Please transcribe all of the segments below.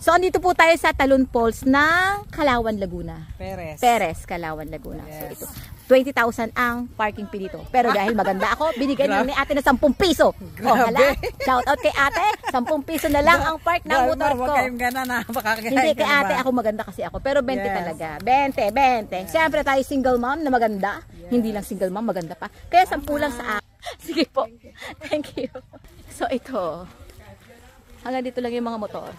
So, andito po tayo sa Talon Falls ng Calauan, Laguna. Perez, Calauan, Laguna. Yes. So, ito. 20,000 ang parking fee dito. Pero dahil maganda ako, binigyan niyo ni ate na 10 piso. O, hala. Shout out kay ate. 10 piso na lang ang park ng motor ko. Huwag kayong gana na. Hindi kay ate, ako maganda kasi ako. Pero 20 talaga. 20. Siyempre tayo single mom na maganda. Hindi lang single mom, maganda pa. Kaya 10 lang sa akin. Sige po. Thank you. So, ito. Hanggang dito lang yung mga motor.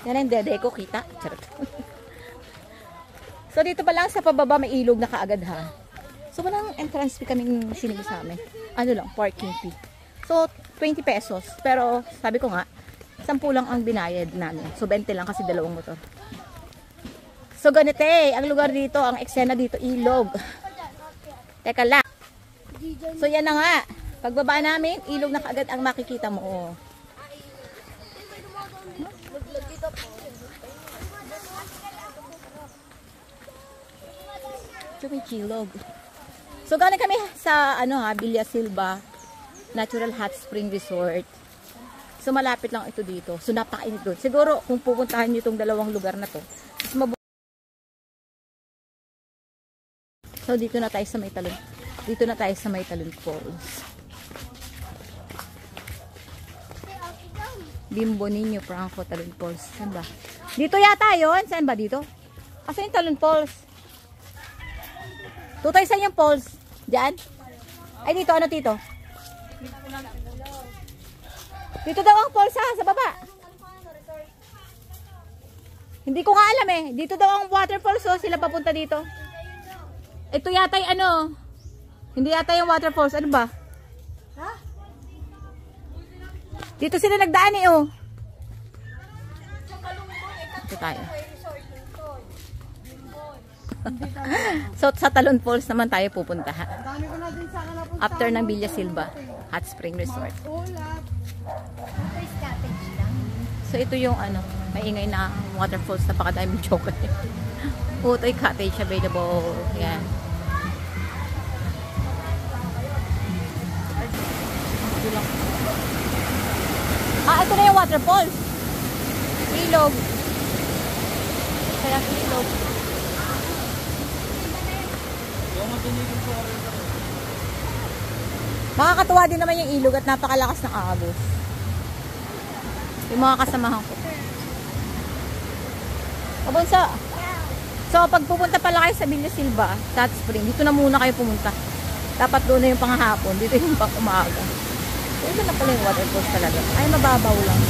Yan ang dede ko, kita. Charot. So, dito pa lang sa pababa may ilog na kaagad ha. So, walang entrance fee kaming sinili sa amin. Ano lang, parking fee. So, 20 pesos. Pero, sabi ko nga, 10 lang ang binayad namin. So, 20 lang kasi dalawang motor. So, ganito ang lugar dito, ang eksena dito, ilog. Teka lang. So, yan na nga. Pagbaba namin, ilog na kaagad ang makikita mo. Chumikilog. So, galing kami sa, Villa Silva Natural Hot Spring Resort. So, malapit lang ito dito. So, napakainit doon. Siguro, kung pupuntahan nyo itong dalawang lugar na to, so, dito na tayo sa May Talon. Dito na tayo sa May Talon Falls. Bimbo Niño, Franco, Talon Falls. Saan ba? Dito yata yun. Saan ba dito? Kasi yung Talon Falls. Tutay saan yung falls? Diyan? Ay, dito. Ano dito? Dito daw ang falls ha, sa baba. Hindi ko nga alam eh. Dito daw ang waterfalls oh. Sila papunta dito. Ito yata yung hindi yata yung waterfalls. Ano ba? Ha? Dito sila nagdaan eh oh. Ito tayo. So, sa Talon Falls naman tayo pupunta ha. After ng Villa Silva Hot Spring Resort. So, ito yung maingay na waterfalls. Napakadaming joke. Utoy cottage available. Yan. Ito na yung waterfalls. Ilog. Kaya ilog. Makakatuwa din naman yung ilog at napakalakas ng agos. Yung mga kasamahan ko. Pabunso. So, pag pupunta pala kayo sa Villa Silva, Hot Spring, dito na muna kayo pumunta. Dapat doon na yung panghahapon. Dito yung pang umaga. So, ito na pala yung waterfalls talaga. Ay, mababaw lang.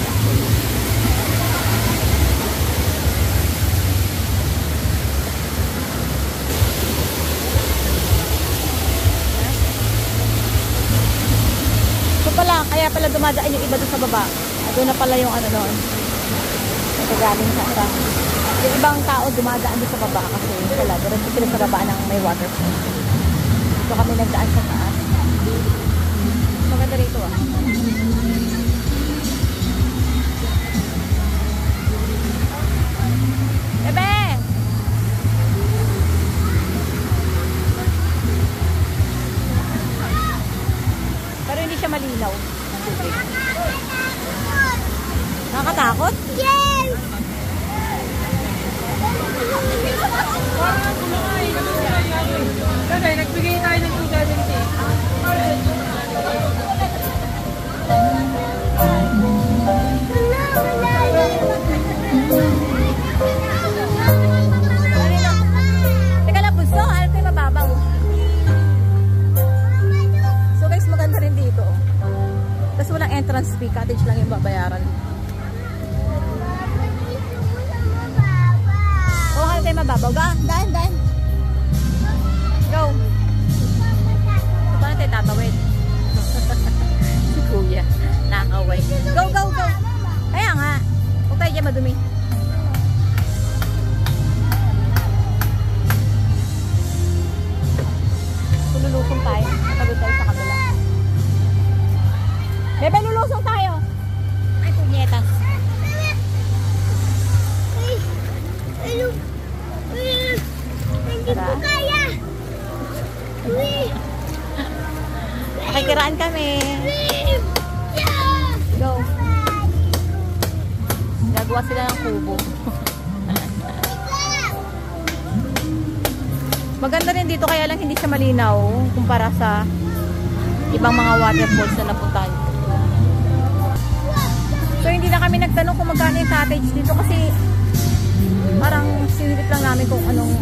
Kaya pala dumadaan yung iba doon sa baba. Doon na pala yung noon. Nagagaling sa yung ibang tao dumadaan doon sa baba kasi yung pala, diretso sila sa baba ng may waterfall. Dito kami nagdaan sa taas. Maganda rito ah. Bebe! Pero hindi siya malinaw. Nakakatakot? Yes! Kasi nagbigay tayo ng 270. Teka lang, bunso. Ano tayo mababaw? So guys, maganda rin dito. Tapos walang entrance fee. Cottage lang yung babayaran. Oh, hal tayo mababaw. Daan. Go. So, paano tayo tatawid? Si kuya. Nakakaway. Go. Kaya nga. Huwag tayo dyan madumi. Lulusong tayo. Matagod tayo sa kabila. Bebe, lulusong tayo. Ay, punyetas. Hindi ko kaya. Nakikiraan kami. Go. gagawa sila ng kubo. Maganda rin dito, kaya lang hindi siya malinaw kumpara sa ibang mga waterfalls na napuntahan. So hindi na kami nagtanong kung magkano yung cottage dito kasi parang sinilip lang namin kung anong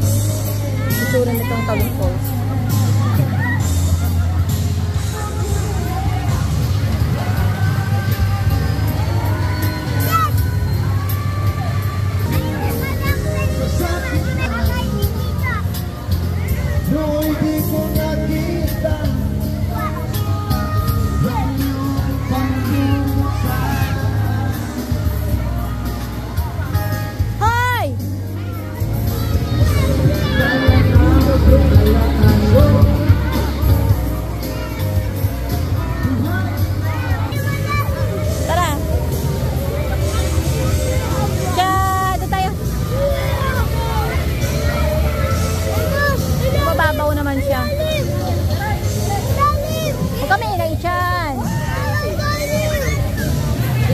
itsura nitong Talon Falls.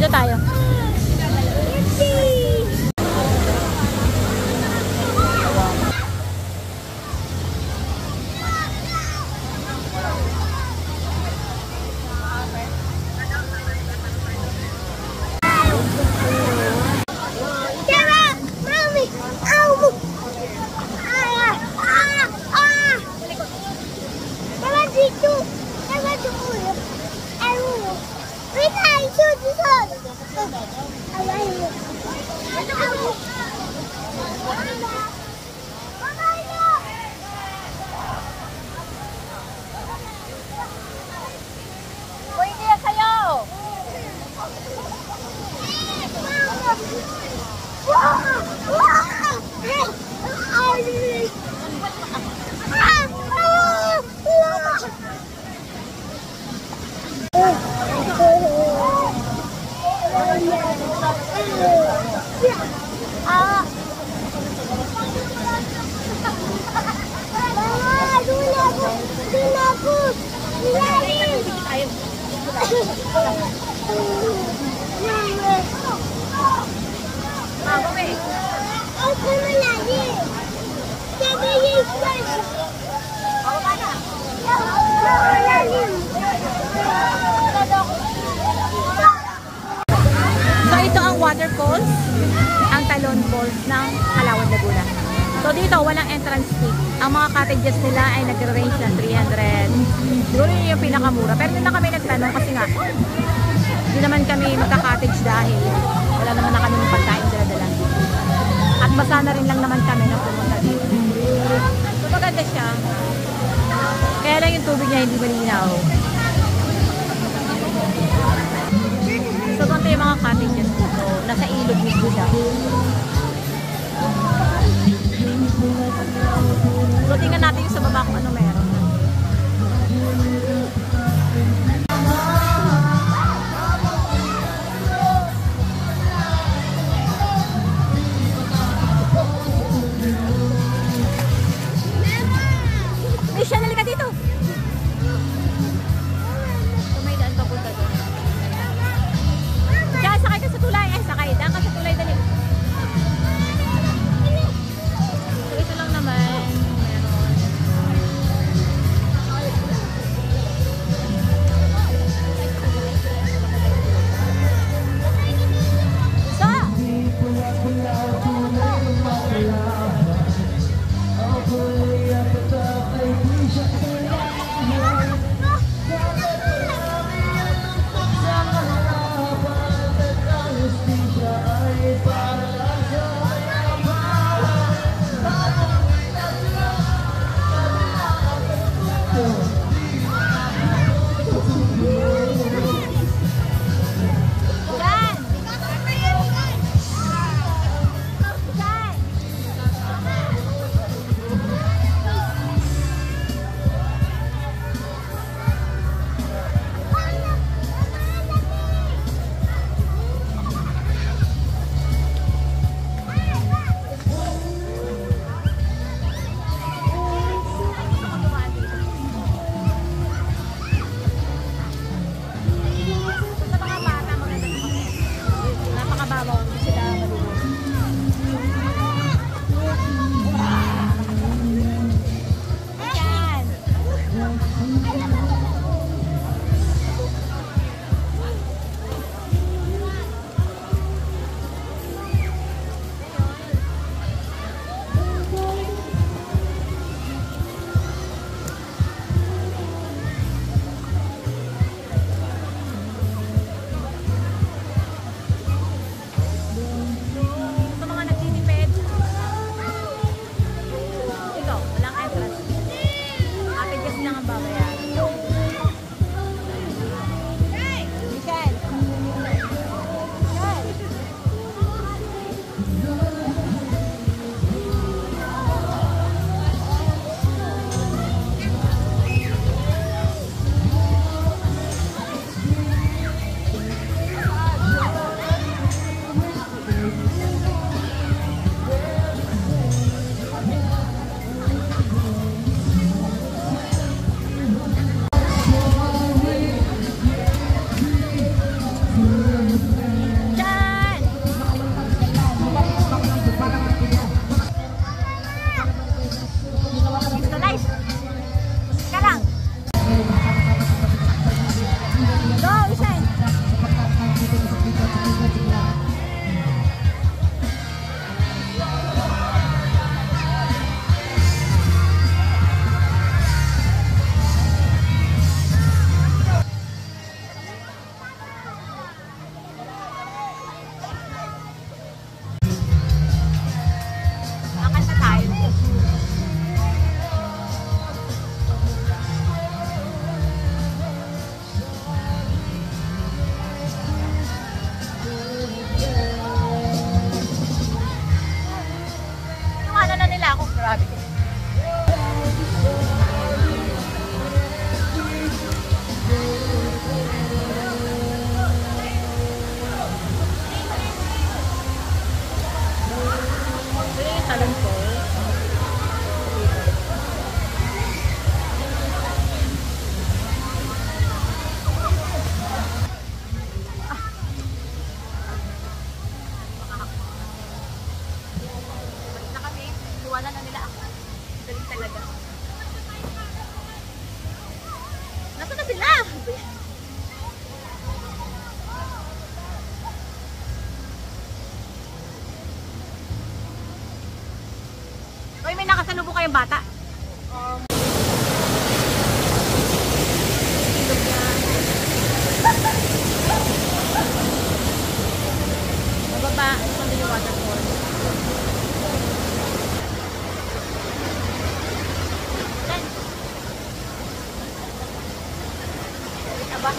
Tayo. So ito ang waterfalls, ang Talon Falls ng Palawan, Laguna. So dito walang entrance fee. Ang mga cottages nila ay nag-range ng 300. Siguro yun yung pinakamura. Pero hindi na kami nagtanong kasi nga hindi naman kami magka-cottage dahil wala naman na kami ng pagkain dala-dala. At basa na rin lang naman kami na pumunta dito. So maganda siya. Kaya lang yung tubig niya hindi malinaw. So ganito yung mga cottages dito. Nasa ilog mismo siya. So tingnan natin yung sa baba kung ano meron. Misha, nalika dito! So may daan papunta doon. Diyan, sakay ka sa tulay. Sakay. Daan ka sa tulay, dali. may nakasalubong kayong bata? Ilog yan. Bababa, ano yung waterfall? Aba.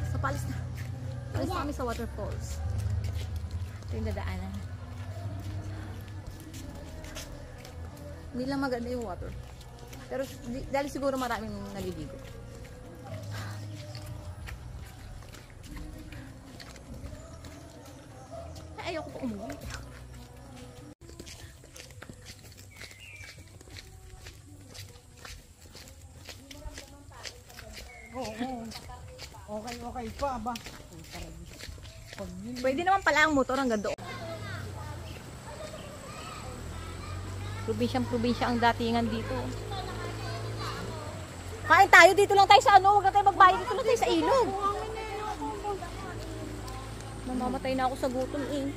So, palis na. Palis na kami sa waterfalls. Ito yung dadaanan. Hindi lang maganda yung water. Pero dahil siguro maraming naliligo. Ay, ayoko pa umuwi. Okay pa ba? Pwede naman pala ang motor hanggang doon. Probinsyang-probinsya ang datingan dito. Kain tayo, dito lang tayo sa ano, huwag na tayo magbayad, dito lang tayo sa ilog. Namamatay na ako sa gutom eh.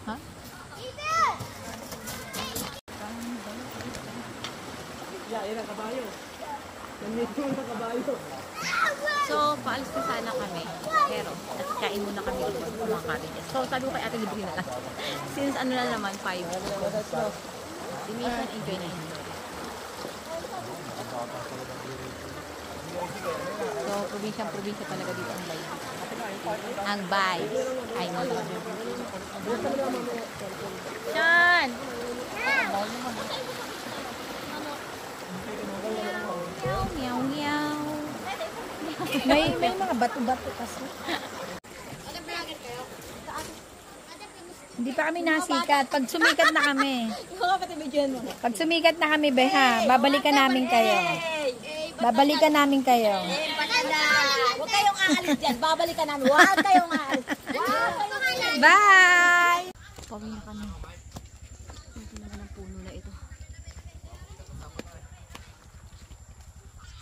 Ha? Yan ang kabayo. Nandito ang kabayo. So, paalis na sana kami. Pero, kain muna kami ulit ng mga cottages. So, sabi ko kay ate libre na lang. Since ano na naman, 5. Diminsan, enjoy na enjoy. So, probinsya talaga dito ang vibe. Ang vibe. Ay, mo lang. Sean! Meow, meow. May mga bato-bato kasi. Hindi pa kami nasikat. Pag sumikat na kami. Pag sumikat na kami, beha, babalikan namin kayo. Babalikan namin kayo. Huwag kayong aalis dyan. Babalikan namin. Huwag kayong aalis. Bye! Pauwi na kami. Ito naman ang puno na ito.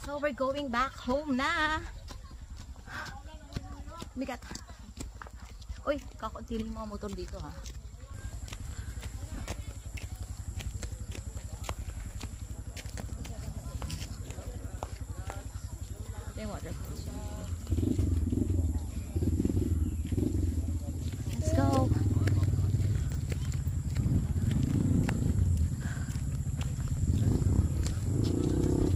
So, we're going back home na. Bigat. Uy, kakunti yung mga motor dito ha. Ito yung waterfalls.